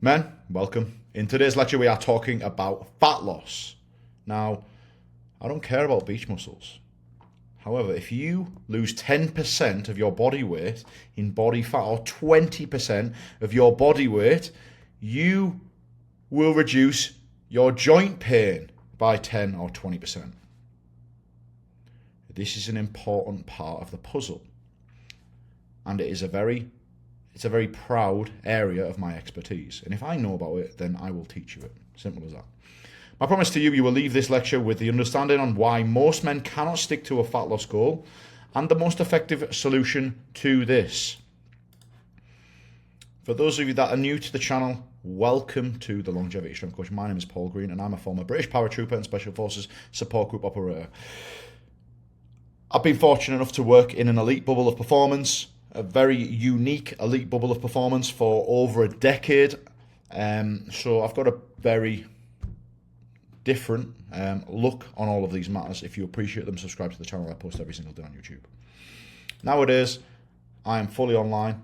Men, welcome. In today's lecture we are talking about fat loss. Now, I don't care about beach muscles. However, if you lose 10% of your body weight in body fat or 20% of your body weight, you will reduce your joint pain by 10 or 20%. This is an important part of the puzzle, and it's a very proud area of my expertise. And if I know about it, then I will teach you it. Simple as that. My promise to you, you will leave this lecture with the understanding on why most men cannot stick to a fat loss goal and the most effective solution to this. For those of you that are new to the channel, welcome to the Longevity Strength Coach. My name is Paul Green and I'm a former British paratrooper and Special Forces support group operator. I've been fortunate enough to work in an elite bubble of performance, a very unique elite bubble of performance for over a decade. So I've got a very different look on all of these matters. If you appreciate them, subscribe to the channel. I post every single day on YouTube. Nowadays, I am fully online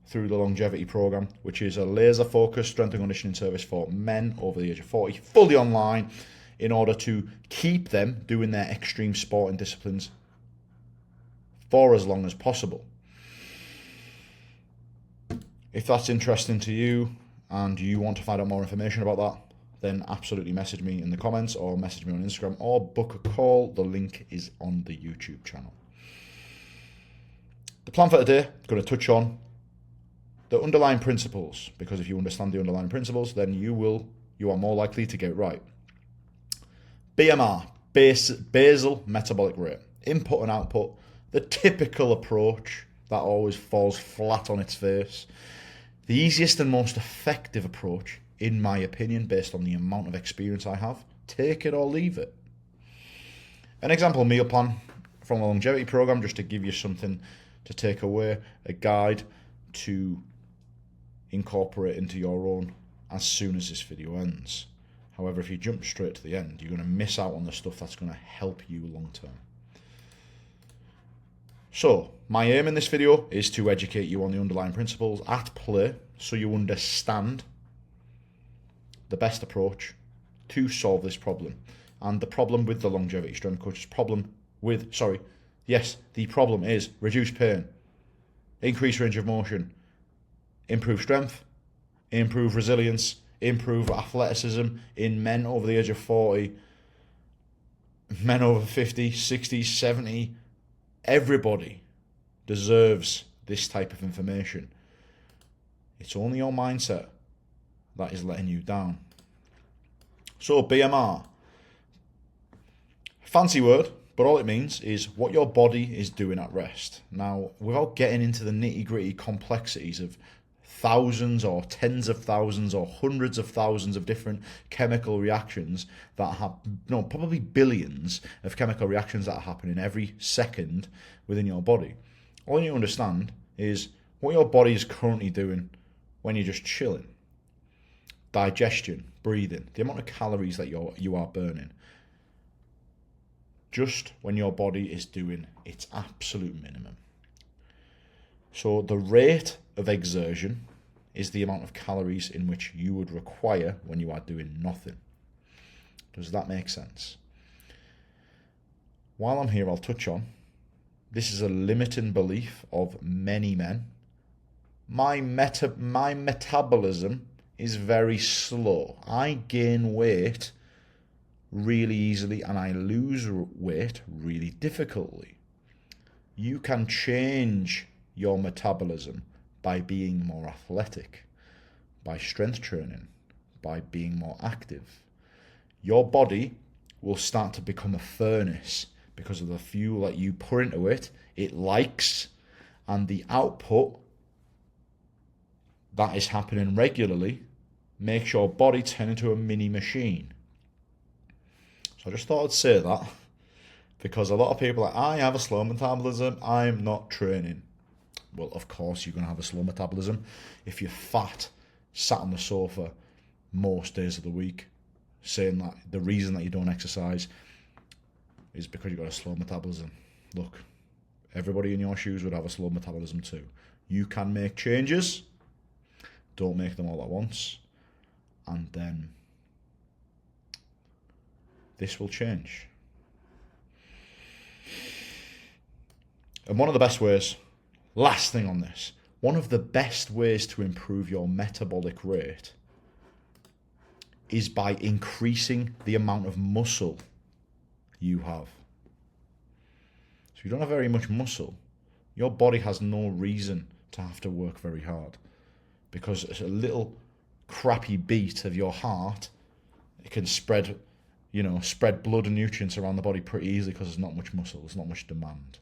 through the longevity program, which is a laser-focused strength and conditioning service for men over the age of 40, fully online, in order to keep them doing their extreme sporting disciplines for as long as possible. If that's interesting to you and you want to find out more information about that, then absolutely message me in the comments or message me on Instagram or book a call. The link is on the YouTube channel. The plan for today is going to touch on the underlying principles, because if you understand the underlying principles, then you are more likely to get it right. BMR, Basal Metabolic Rate, input and output, the typical approach that always falls flat on its face. The easiest and most effective approach, in my opinion, based on the amount of experience I have. Take it or leave it. An example meal plan from a longevity program, just to give you something to take away, a guide to incorporate into your own as soon as this video ends. However, if you jump straight to the end, you're going to miss out on the stuff that's going to help you long term. So, my aim in this video is to educate you on the underlying principles at play so you understand the best approach to solve this problem. And the problem with the longevity strength coach's the problem is reduce pain, increase range of motion, improve strength, improve resilience, improve athleticism in men over the age of 40, men over 50, 60, 70. Everybody deserves this type of information. It's only your mindset that is letting you down. So BMR, fancy word, but all it means is what your body is doing at rest. Now, without getting into the nitty-gritty complexities of thousands or tens of thousands or hundreds of thousands of different chemical reactions that have, probably billions of chemical reactions that are happening every second within your body. All you understand is what your body is currently doing when you're just chilling. Digestion, breathing, the amount of calories that you are burning. Just when your body is doing its absolute minimum. So the rate of exertion is the amount of calories in which you would require when you are doing nothing. Does that make sense? While I'm here, I'll touch on, this is a limiting belief of many men. My metabolism is very slow. I gain weight really easily and I lose weight really difficultly. You can change your metabolism by being more athletic, by strength training, by being more active. Your body will start to become a furnace because of the fuel that you pour into it, it likes, and the output that is happening regularly makes your body turn into a mini machine. So I just thought I'd say that because a lot of people are like, I have a slow metabolism, I'm not training. Well, of course you're going to have a slow metabolism if you're fat, sat on the sofa most days of the week, saying that the reason that you don't exercise is because you've got a slow metabolism. Look, everybody in your shoes would have a slow metabolism too. You can make changes, Don't make them all at once. And then this will change. And one of the best ways, last thing on this, one of the best ways to improve your metabolic rate is by increasing the amount of muscle you have. So if you don't have very much muscle, your body has no reason to have to work very hard, because it's a little crappy beat of your heart. It can spread blood and nutrients around the body pretty easily because there's not much muscle, there's not much demand.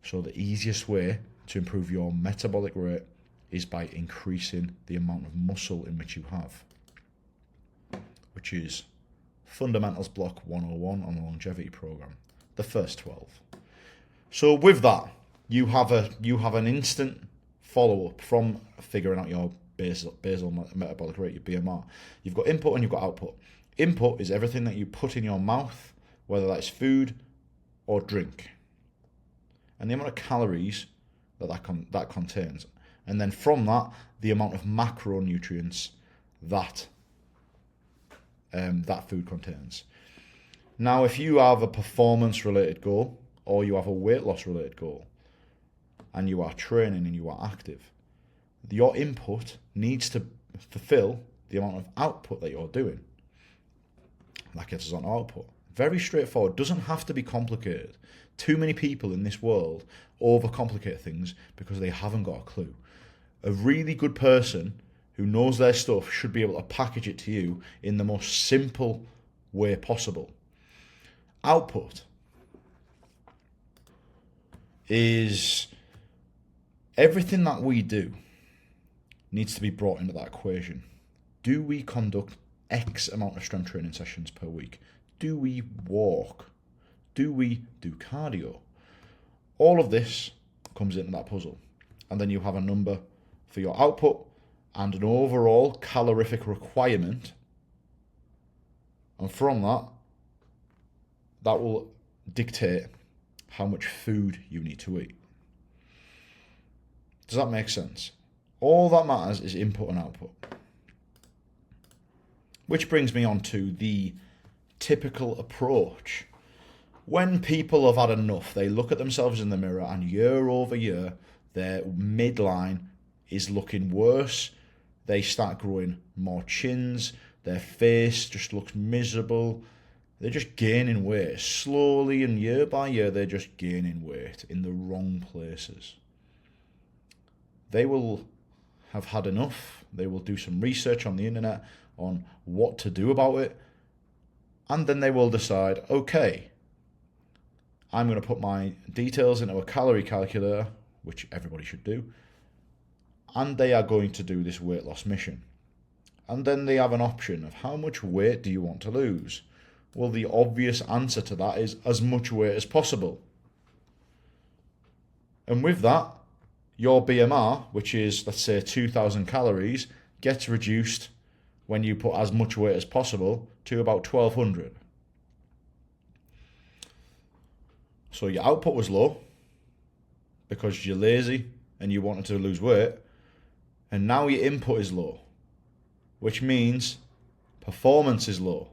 So the easiest way to improve your metabolic rate is by increasing the amount of muscle in which you have, which is Fundamentals Block 101 on the longevity program, the first 12. So with that, you have an instant follow-up from figuring out your basal metabolic rate, your BMR. You've got input and you've got output. Input is everything that you put in your mouth, whether that's food or drink, and the amount of calories that contains. And then from that, the amount of macronutrients that that food contains. Now, if you have a performance-related goal or you have a weight loss-related goal, and you are training and you are active, your input needs to fulfill the amount of output that you're doing. That gets us on output. Very straightforward. Doesn't have to be complicated. Too many people in this world overcomplicate things because they haven't got a clue. A really good person who knows their stuff should be able to package it to you in the most simple way possible. Output is everything that we do needs to be brought into that equation. Do we conduct X amount of strength training sessions per week? Do we walk? Do we do cardio? All of this comes into that puzzle. And then you have a number for your output and an overall calorific requirement. And from that, that will dictate how much food you need to eat. Does that make sense? All that matters is input and output. Which brings me on to the typical approach. When people have had enough, they look at themselves in the mirror and year over year, their midline is looking worse. They start growing more chins. Their face just looks miserable. They're just gaining weight. Slowly and year by year, they're just gaining weight in the wrong places. They will have had enough. They will do some research on the internet on what to do about it. And then they will decide, okay, I'm going to put my details into a calorie calculator, which everybody should do, and they are going to do this weight loss mission. And then they have an option of how much weight do you want to lose? Well, the obvious answer to that is as much weight as possible. And with that, your BMR, which is, let's say, 2,000 calories, gets reduced when you put as much weight as possible to about 1,200. So your output was low because you're lazy and you wanted to lose weight, and now your input is low, which means performance is low,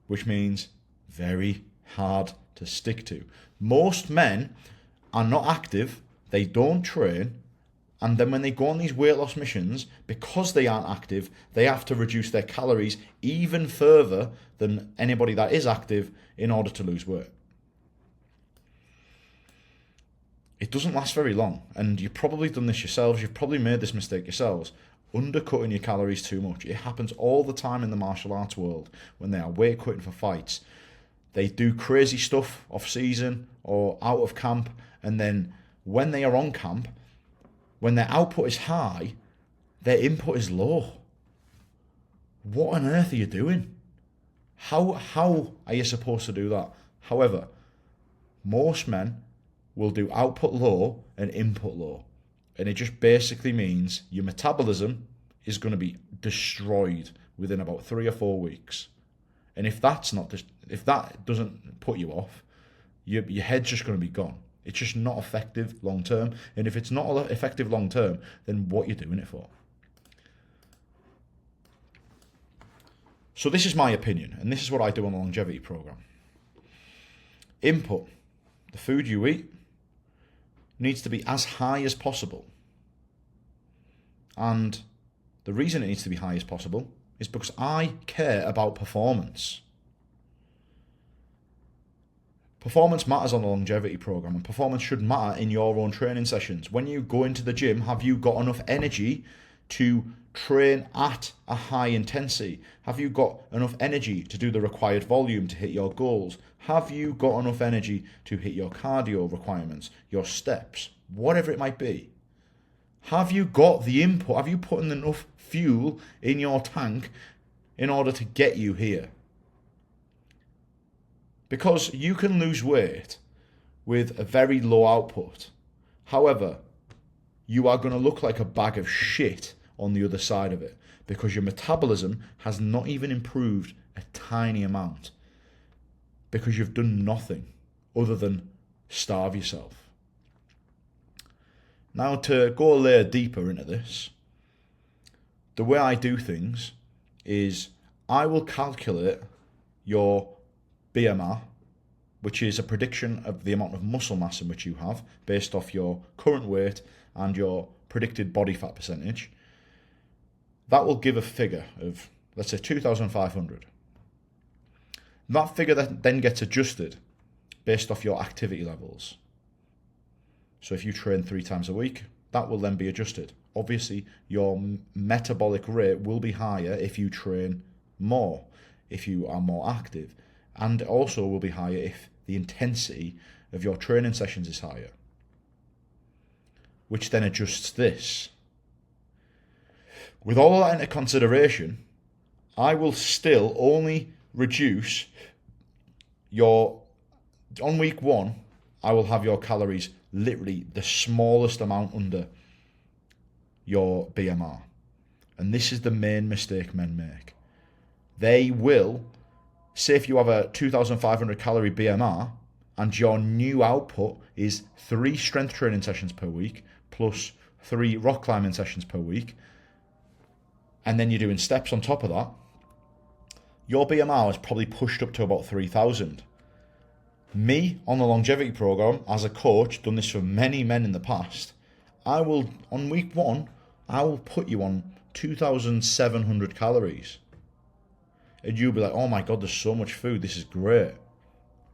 which means very hard to stick to. Most men are not active, they don't train, and then when they go on these weight loss missions, because they aren't active, they have to reduce their calories even further than anybody that is active in order to lose weight. It doesn't last very long, and you've probably done this yourselves, you've probably made this mistake yourselves, undercutting your calories too much. It happens all the time in the martial arts world when they are weight cutting for fights. They do crazy stuff off season or out of camp, and then when they are on camp, when their output is high, their input is low. What on earth are you doing? How are you supposed to do that? However, most men will do output low and input low. And it just basically means your metabolism is going to be destroyed within about 3 or 4 weeks. And if that doesn't put you off, your head's just going to be gone. It's just not effective long term. And if it's not effective long term, then what are you doing it for? So this is my opinion, and this is what I do on the longevity program. Input, the food you eat, needs to be as high as possible. And the reason it needs to be high as possible is because I care about performance. Performance matters on the longevity program, and performance should matter in your own training sessions. When you go into the gym, have you got enough energy to train at a high intensity? Have you got enough energy to do the required volume to hit your goals? Have you got enough energy to hit your cardio requirements, your steps, whatever it might be? Have you got the input? Have you put in enough fuel in your tank in order to get you here? Because you can lose weight with a very low output. However, you are going to look like a bag of shit on the other side of it, because your metabolism has not even improved a tiny amount, because you've done nothing other than starve yourself. Now, to go a layer deeper into this, the way I do things is I will calculate your BMR, which is a prediction of the amount of muscle mass in which you have based off your current weight and your predicted body fat percentage. That will give a figure of, let's say, 2,500. That figure then gets adjusted based off your activity levels. So if you train 3 times a week, that will then be adjusted. Obviously, your metabolic rate will be higher if you train more, if you are more active, and also will be higher if the intensity of your training sessions is higher, which then adjusts this. With all of that into consideration, I will still only reduce on week 1, I will have your calories literally the smallest amount under your BMR. And this is the main mistake men make. They will, say if you have a 2,500 calorie BMR and your new output is 3 strength training sessions per week plus 3 rock climbing sessions per week, and then you're doing steps on top of that, your BMR is probably pushed up to about 3,000. Me, on the longevity program, as a coach, done this for many men in the past, I will, on week 1, I will put you on 2,700 calories. And you'll be like, oh my God, there's so much food, this is great.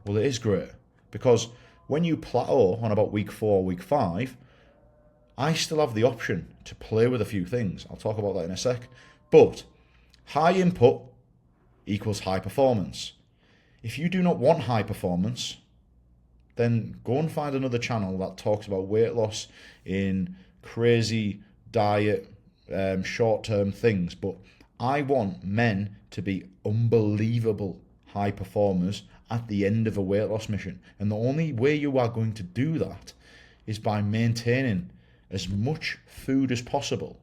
Well, it is great, because when you plateau on about week 4, week 5, I still have the option to play with a few things. I'll talk about that in a sec. But high input equals high performance. If you do not want high performance, then go and find another channel that talks about weight loss in crazy diet, short-term things. But I want men to be unbelievable high performers at the end of a weight loss mission. And the only way you are going to do that is by maintaining as much food as possible.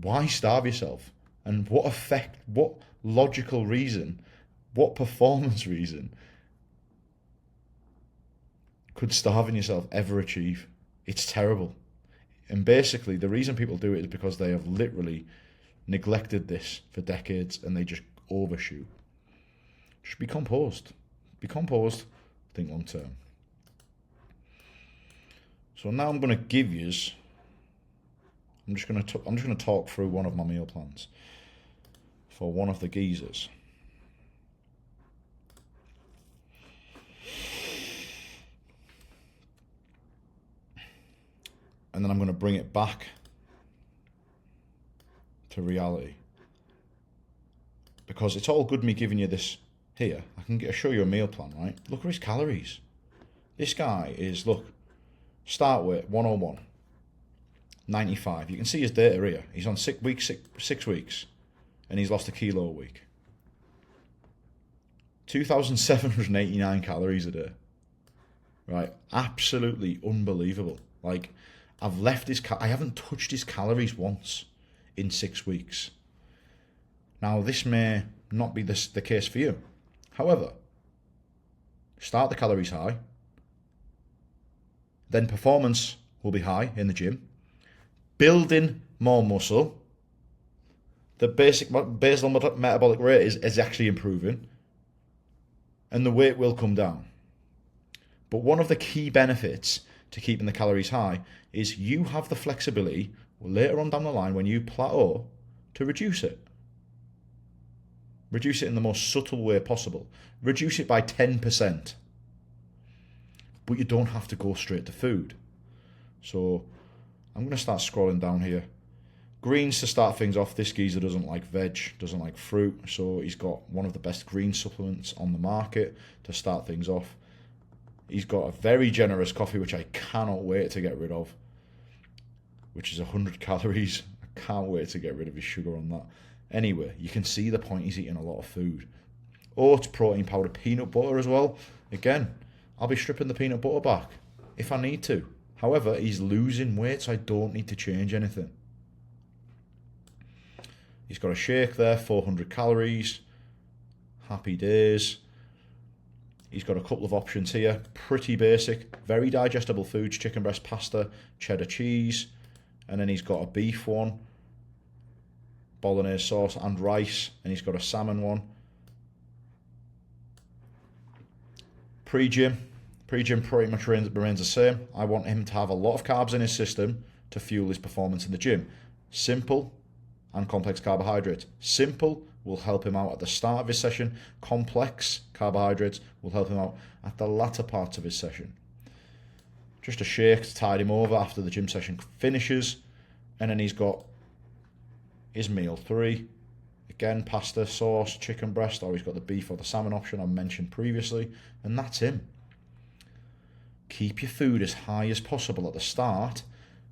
Why starve yourself? And what effect, what logical reason, what performance reason could starving yourself ever achieve? It's terrible. And basically, the reason people do it is because they have literally neglected this for decades and they just overshoot. Just be composed. Be composed, think long term. So now I'm going to give yous, I'm just going to talk through one of my meal plans for one of the geezers. And then I'm going to bring it back to reality. Because it's all good me giving you this here. I can show you a meal plan, right? Look at his calories. This guy is, look, start weight 101, 95. You can see his data here. He's on 6 weeks, and he's lost a kilo a week. 2,789 calories a day. Right? Absolutely unbelievable. Like, I've left I haven't touched his calories once in 6 weeks. Now, this may not be the case for you. However, start the calories high, then performance will be high in the gym, building more muscle, the basic basal metabolic rate is actually improving, and the weight will come down. But one of the key benefits to keeping the calories high is you have the flexibility later on down the line when you plateau to reduce it. Reduce it in the most subtle way possible. Reduce it by 10%. But you don't have to go straight to food. So I'm going to start scrolling down here. Greens to start things off. This geezer doesn't like veg, doesn't like fruit. So he's got one of the best green supplements on the market to start things off. He's got a very generous coffee, which I cannot wait to get rid of, which is 100 calories. I can't wait to get rid of his sugar on that. Anyway, you can see the point. He's eating a lot of food. Oats, protein powder, peanut butter as well. Again, I'll be stripping the peanut butter back if I need to. However, he's losing weight, so I don't need to change anything. He's got a shake there, 400 calories. Happy days. He's got a couple of options here. Pretty basic, very digestible foods: chicken breast, pasta, cheddar cheese. And then he's got a beef one, bolognese sauce and rice. And he's got a salmon one. Pre-gym pretty much remains the same. I want him to have a lot of carbs in his system to fuel his performance in the gym. Simple and complex carbohydrates. Simple will help him out at the start of his session. Complex carbohydrates will help him out at the latter parts of his session. Just a shake to tide him over after the gym session finishes. And then he's got his meal 3. Again, pasta, sauce, chicken breast, or he's got the beef or the salmon option I mentioned previously. And that's him. Keep your food as high as possible at the start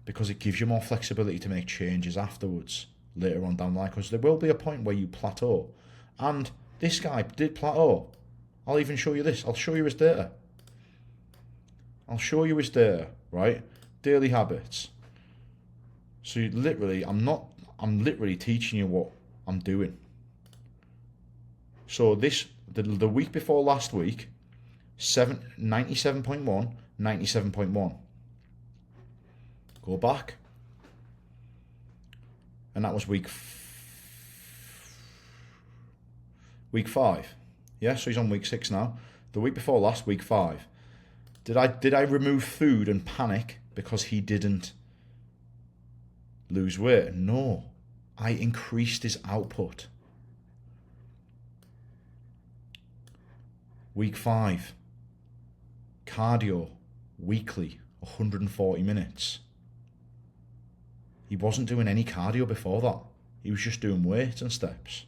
because it gives you more flexibility to make changes afterwards, later on down the line, because there will be a point where you plateau. And this guy did plateau. I'll even show you this. I'll show you his data. Right? Daily habits. So you literally, I'm literally teaching you what I'm doing. So the week before last week, 97.1, 97.1. Go back. And that was week 5. Yeah, so he's on week 6 now. The week before last, week 5. Did I remove food and panic because he didn't lose weight? No. I increased his output. Week 5. Cardio, weekly, 140 minutes. He wasn't doing any cardio before that. He was just doing weights and steps.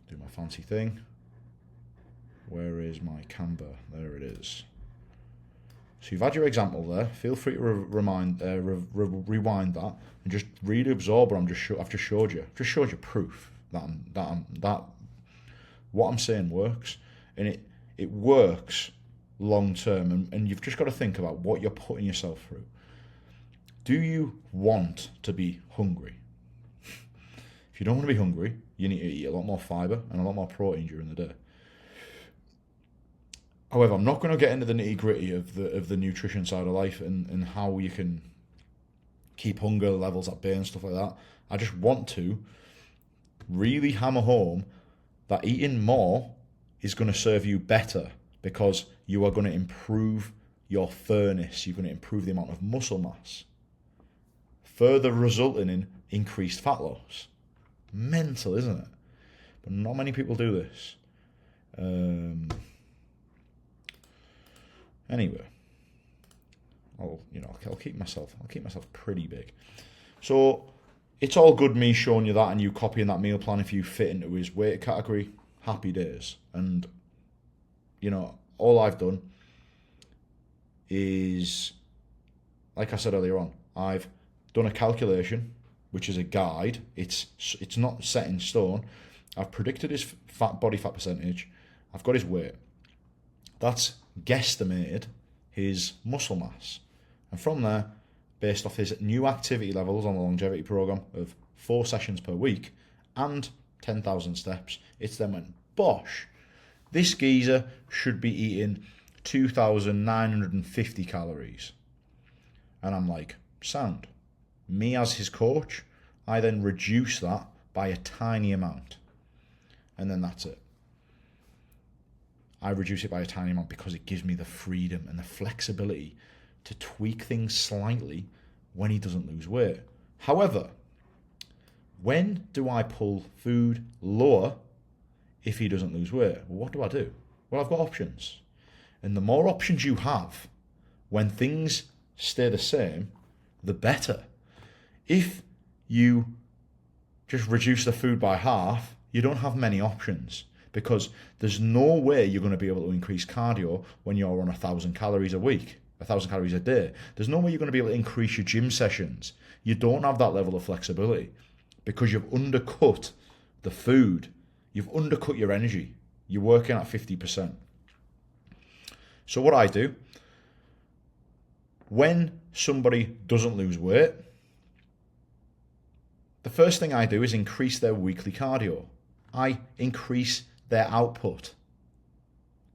Do my fancy thing. Where is my Canva? There it is. So you've had your example there. Feel free to rewind that and just really absorb what I've just showed you. I've just showed you proof that what I'm saying works, and it works long term. And you've just got to think about what you're putting yourself through. Do you want to be hungry? If you don't want to be hungry, you need to eat a lot more fiber and a lot more protein during the day. However, I'm not going to get into the nitty-gritty of the nutrition side of life and how you can keep hunger levels at bay and stuff like that. I just want to really hammer home that eating more is going to serve you better because you are going to improve your furnace. You're going to improve the amount of muscle mass, further resulting in increased fat loss. Mental, isn't it? But not many people do this. Anyway, I'll keep myself pretty big. So it's all good me showing you that and you copying that meal plan if you fit into his weight category. Happy days. And all I've done is, like I said earlier on, I've done a calculation, which is a guide. It's not set in stone. I've predicted his body fat percentage. I've got his weight. That's guesstimated his muscle mass. And from there, based off his new activity levels on the longevity program of 4 sessions per week and 10,000 steps, it's then went, bosh, This geezer should be eating 2,950 calories. And I'm like, sound. Me as his coach, I then reduce that by a tiny amount. And then that's it. I reduce it by a tiny amount because it gives me the freedom and the flexibility to tweak things slightly when he doesn't lose weight. However, when do I pull food lower if he doesn't lose weight? Well, what do? Well, I've got options. And the more options you have when things stay the same, the better. If you just reduce the food by half, you don't have many options, because there's no way you're going to be able to increase cardio when you're on 1,000 calories a week, 1,000 calories a day. There's no way you're going to be able to increase your gym sessions. You don't have that level of flexibility because you've undercut the food. You've undercut your energy. You're working at 50%. So what I do, when somebody doesn't lose weight, the first thing I do is increase their weekly cardio. I increase their output.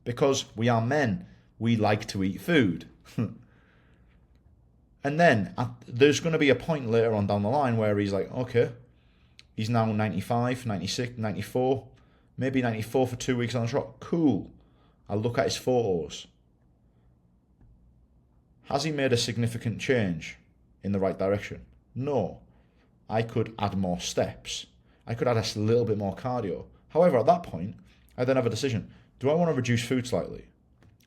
Because we are men, we like to eat food. And then there's going to be a point later on down the line where he's like, okay, he's now 95, 96, 94, maybe 94 for 2 weeks on the trot. Cool. I'll look at his photos. Has he made a significant change in the right direction? No. I could add more steps. I could add a little bit more cardio. However, at that point, I then have a decision. Do I want to reduce food slightly?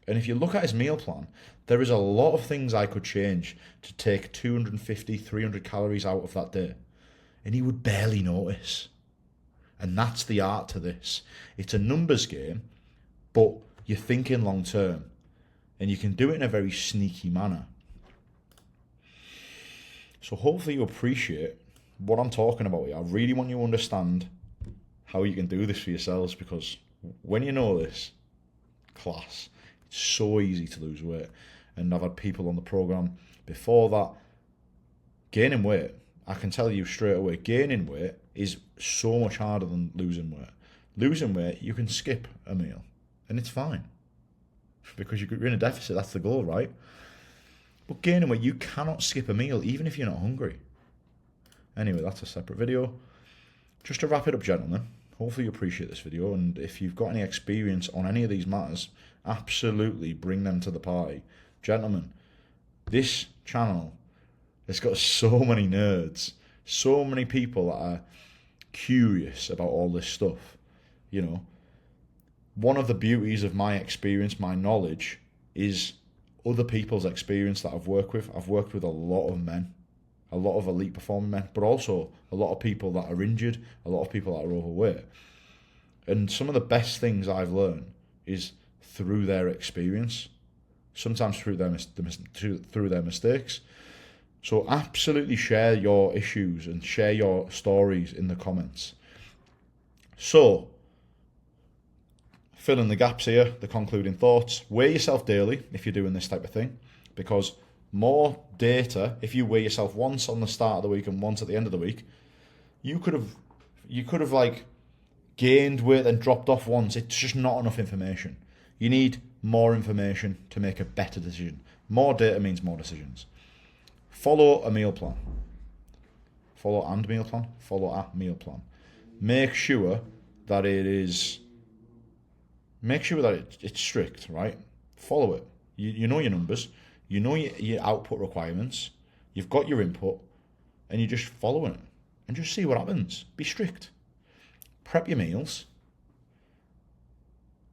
And if you look at his meal plan, there is a lot of things I could change to take 250, 300 calories out of that day. And he would barely notice. And that's the art to this. It's a numbers game, but you're thinking long term. And you can do it in a very sneaky manner. So hopefully you appreciate what I'm talking about here. I really want you to understand how you can do this for yourselves, because when you know this, class, it's so easy to lose weight. And I've had people on the program before that gaining weight. I can tell you straight away, gaining weight is so much harder than losing weight. Losing weight, you can skip a meal and it's fine because you're in a deficit. That's the goal, right? But gaining weight, you cannot skip a meal even if you're not hungry. Anyway, that's a separate video. Just to wrap it up, gentlemen, hopefully you appreciate this video, and if you've got any experience on any of these matters, absolutely bring them to the party. Gentlemen, this channel has got so many nerds, so many people that are curious about all this stuff. You know, one of the beauties of my experience, my knowledge, is other people's experience that I've worked with. I've worked with a lot of men, a lot of elite performing men, but also a lot of people that are injured, a lot of people that are overweight. And some of the best things I've learned is through their experience, sometimes through their mistakes. So absolutely share your issues and share your stories in the comments. So, fill in the gaps here, the concluding thoughts. Weigh yourself daily if you're doing this type of thing, because more data, if you weigh yourself once on the start of the week and once at the end of the week, you could have like gained weight and dropped off once. It's just not enough information. You need more information to make a better decision. More data means more decisions. Follow a meal plan. Follow a meal plan. Make sure that it's strict, right? Follow it. You know your numbers. You know your output requirements. You've got your input, and you're just following it. And just see what happens. Be strict. Prep your meals.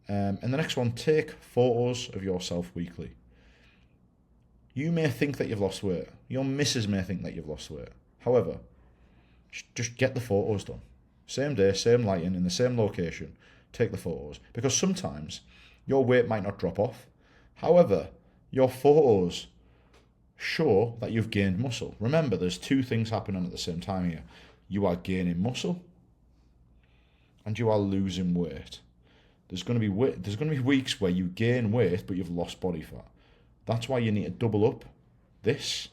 And the next one, take photos of yourself weekly. You may think that you've lost weight. Your missus may think that you've lost weight. However, just get the photos done. Same day, same lighting, in the same location. Take the photos. Because sometimes your weight might not drop off. However, your photos show that you've gained muscle. Remember, there's two things happening at the same time here. You are gaining muscle and you are losing weight. There's going to be weeks where you gain weight but you've lost body fat. That's why you need to double up this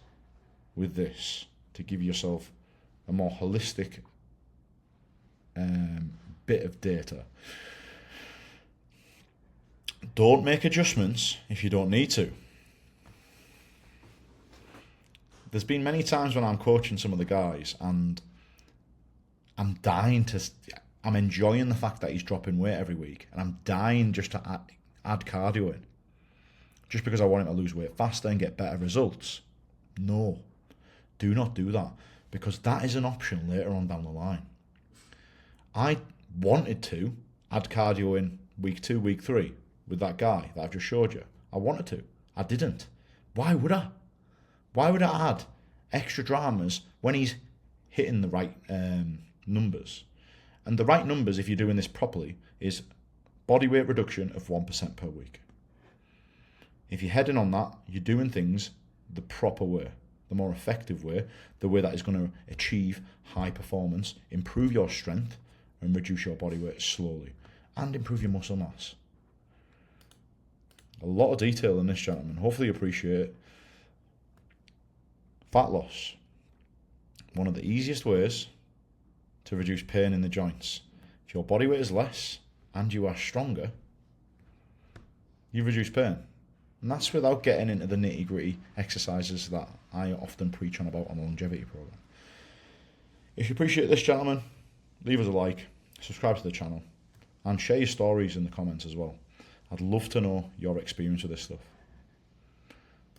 with this to give yourself a more holistic bit of data. Don't make adjustments if you don't need to. There's been many times when I'm coaching some of the guys and I'm enjoying the fact that he's dropping weight every week, and I'm dying just to add cardio in, just because I want him to lose weight faster and get better results. No, do not do that, because that is an option later on down the line. I wanted to add cardio in week 2, week 3 with that guy that I've just showed you. I wanted to. I didn't. Why would I? Why would I add extra dramas when he's hitting the right numbers? And the right numbers, if you're doing this properly, is body weight reduction of 1% per week. If you're heading on that, you're doing things the proper way, the more effective way, the way that is going to achieve high performance, improve your strength, and reduce your body weight slowly, and improve your muscle mass. A lot of detail in this, gentlemen. Hopefully you appreciate it. Fat loss. One of the easiest ways to reduce pain in the joints. If your body weight is less and you are stronger, you reduce pain. And that's without getting into the nitty-gritty exercises that I often preach on about on the longevity program. If you appreciate this, gentlemen, leave us a like, subscribe to the channel, and share your stories in the comments as well. I'd love to know your experience with this stuff.